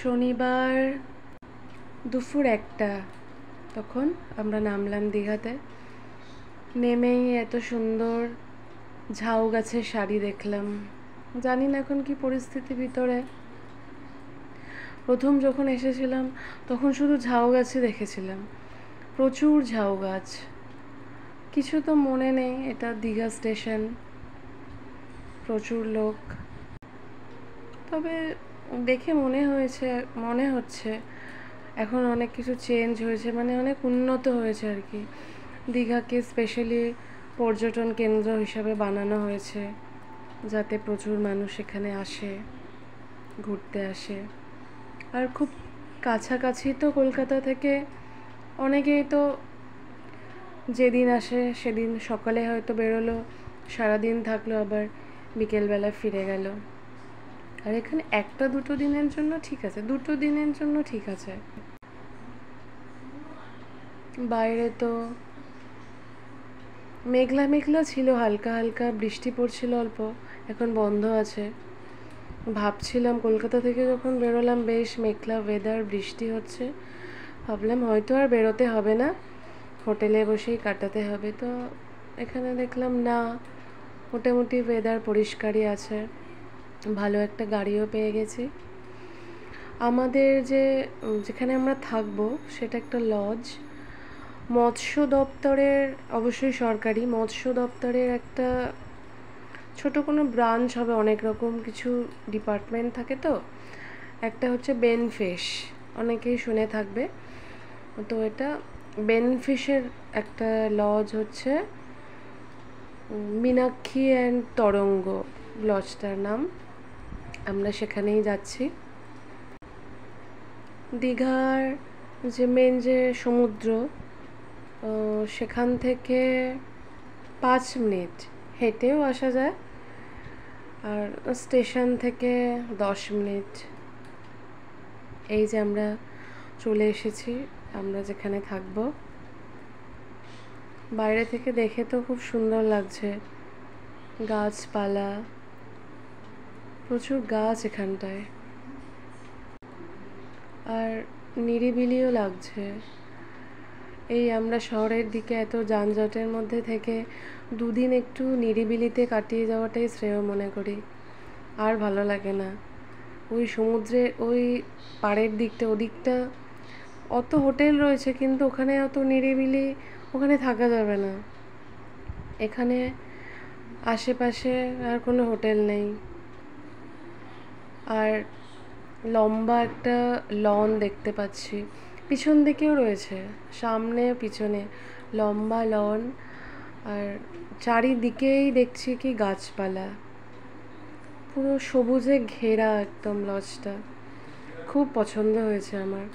শনিবার দুপুর 1টা তখন আমরা নামলাম দীঘাতে। নেমেই এত সুন্দর ঝাউ গাছের শাড়ি দেখলাম। জানি না এখন কি পরিস্থিতি ভিতরে। প্রথম যখন এসেছিলাম তখন শুধু ঝাউ গাছই দেখেছিলাম, প্রচুর ঝাউ গাছ। কিছু তো মনে নেই, এটা দীঘা স্টেশন, প্রচুর লোক। তবে দেখে মনে হচ্ছে এখন অনেক কিছু চেঞ্জ হয়েছে, মানে অনেক উন্নত হয়েছে আর কি। দীঘাকে স্পেশালি পর্যটন কেন্দ্র হিসাবে বানানো হয়েছে, যাতে প্রচুর মানুষ এখানে আসে, ঘুরতে আসে। আর খুব কাছাকাছি তো কলকাতা থেকে। অনেকেই তো যেদিন আসে সেদিন সকালে হয়তো বেরোলো, সারাদিন থাকলো, আবার বিকেলবেলা ফিরে গেল। আর এখানে 1-2 দিনের জন্য ঠিক আছে, 2 দিনের জন্য ঠিক আছে। বাইরে তো মেঘলা মেঘলা ছিল, হালকা হালকা বৃষ্টি পড়ছিল অল্প, এখন বন্ধ আছে। ভাবছিলাম কলকাতা থেকে যখন বেরোলাম বেশ মেঘলা ওয়েদার, বৃষ্টি হচ্ছে, ভাবলাম হয়তো আর বেরোতে হবে না, হোটেলে বসেই কাটাতে হবে। তো এখানে দেখলাম না, মোটামুটি ওয়েদার পরিষ্কারই আছে, ভালো একটা গাড়িও পেয়ে গেছি। আমাদের যেখানে আমরা থাকবো সেটা একটা লজ, মৎস্য দপ্তরের, অবশ্যই সরকারি মৎস্য দপ্তরের একটা ছোট কোনো ব্রাঞ্চ হবে। অনেক রকম কিছু ডিপার্টমেন্ট থাকে, তো একটা হচ্ছে বেনফিশ, অনেকেই শুনে থাকবে। তো এটা বেনফিশের একটা লজ হচ্ছে মীনাক্ষী অ্যান্ড তরঙ্গ লজটার নাম। আমরা সেখানেই যাচ্ছি। দীঘার মেন যে সমুদ্র, সেখান থেকে 5 মিনিট হেঁটেও আসা যায়, আর স্টেশন থেকে 10 মিনিট। এই যে আমরা চলে এসেছি, আমরা যেখানে থাকবো। বাইরে থেকে দেখে তো খুব সুন্দর লাগছে, গাছপালা, প্রচুর গাছ এখানটায়, আর নিরিবিলিও লাগছে। এই আমরা শহরের দিকে এত যানজটের মধ্যে থেকে 2 দিন একটু নিরিবিলিতে কাটিয়ে যাওয়াটাই শ্রেয় মনে করি। আর ভালো লাগে না। ওই সমুদ্রের ওই পাড়ের দিকটা, ওদিকটা অত হোটেল রয়েছে, কিন্তু ওখানে অত নিরিবিলি, ওখানে থাকা যাবে না। এখানে আশেপাশে আর কোনো হোটেল নেই। আর লম্বা একটা লন দেখতে পাচ্ছি, পিছন দিকেও রয়েছে, সামনে পিছনে লম্বা লন, আর চারিদিকেই দেখছি কি গাছপালা, পুরো সবুজে ঘেরা একদম লজটা। খুব পছন্দ হয়েছে আমার।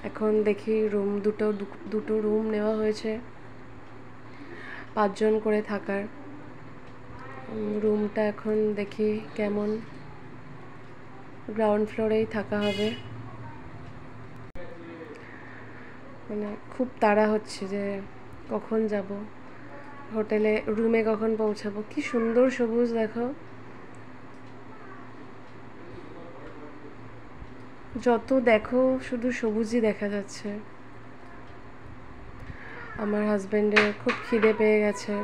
এখন দেখি দুটো রুম নেওয়া হয়েছে 5 জন করে থাকার। রুমটা এখন দেখি কেমন, গ্রাউন্ড ফ্লোরেই থাকা হবে। মানে খুব তাড়া হচ্ছে যে কখন যাব হোটেলে, রুমে কখন পৌঁছাবো। কি সুন্দর সবুজ দেখো, যত দেখো শুধু সবুজই দেখা যাচ্ছে। আমার হাজব্যান্ডের খুব খিদে পেয়ে গেছে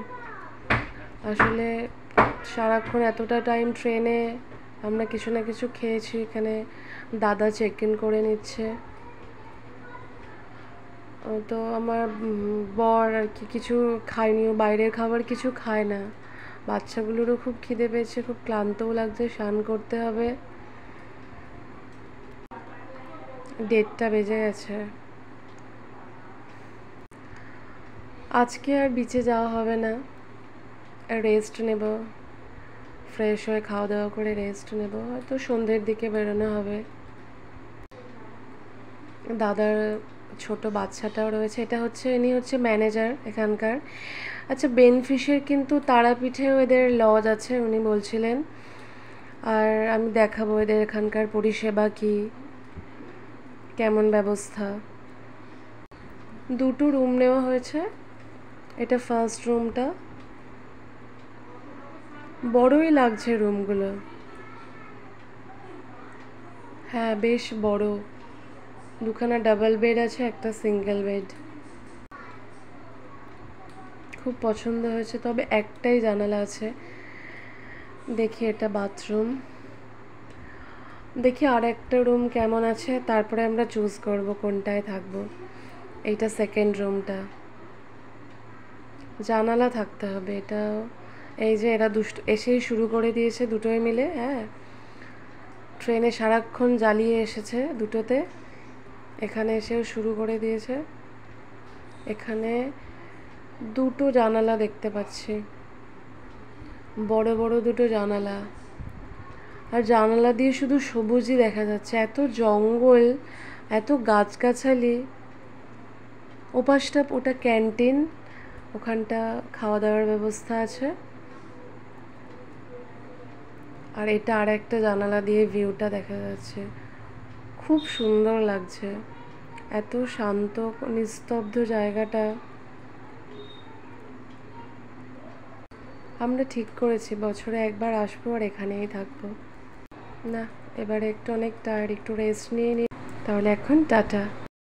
আসলে। সারাক্ষণ এতটা টাইম ট্রেনে আমরা কিছু না কিছু খেয়েছি। এখানে দাদা চেক ইন করে নিচ্ছে, তো আমার বর আর কি কিছু খায়নি, বাইরের খাবার কিছু খায় না। বাচ্চাগুলোরও খুব খিদে পেয়েছে, খুব ক্লান্তও লাগছে, স্নান করতে হবে। 1:30 বেজে গেছে। আজকে আর বিচে যাওয়া হবে না, রেস্ট নেব, ফ্রেশ হয়ে খাওয়া দাওয়া করে রেস্ট নেব, হয়তো সন্ধ্যের দিকে বেরোনো হবে। দাদার ছোট বাচ্চাটাও রয়েছে। ইনি হচ্ছে ম্যানেজার এখানকার। আচ্ছা, বেনফিশের কিন্তু তারাপীঠেও এদের লজ আছে উনি বলছিলেন, আর আমি দেখাবো এদের এখানকার পরিষেবা কি, কেমন ব্যবস্থা। 2টো রুম নেওয়া হয়েছে, এটা ফার্স্ট রুমটা। বড়ই লাগছে রুমগুলো, হ্যাঁ বেশ বড়। দুখানা ডাবল বেড আছে, একটা সিঙ্গেল বেড। খুব পছন্দ হয়েছে, তবে একটাই জানালা আছে। দেখি এটা বাথরুম, দেখি আর একটা রুম কেমন আছে, তারপরে আমরা চুজ করব কোনটায় থাকবো। এইটা সেকেন্ড রুমটা, জানালা থাকতে হবে এটা। এই যে এরা দুষ্ট এসেই শুরু করে দিয়েছে দুটোই মিলে। হ্যাঁ, ট্রেনে সারাক্ষণ জ্বালিয়ে এসেছে দুটোতে, এখানে এসেও শুরু করে দিয়েছে। এখানে দুটো জানালা দেখতে পাচ্ছি, বড় বড় দুটো জানালা, আর জানালা দিয়ে শুধু সবুজই দেখা যাচ্ছে, এত জঙ্গল, এত গাছগাছালি। ওপাশটা ওটা ক্যান্টিন, ওখানটা খাওয়া দাওয়ার ব্যবস্থা আছে। আর এটা আর একটা জানালা দিয়ে ভিউটা দেখা যাচ্ছে, খুব সুন্দর লাগছে, এত শান্ত নিস্তব্ধ জায়গাটা। আমরা ঠিক করেছি বছরে একবার আসবো আর এখানেই থাকবো। না, এবারে একটু অনেক টায়ার্ড, একটু রেস্ট নিয়ে নিই। তাহলে এখন টাটা।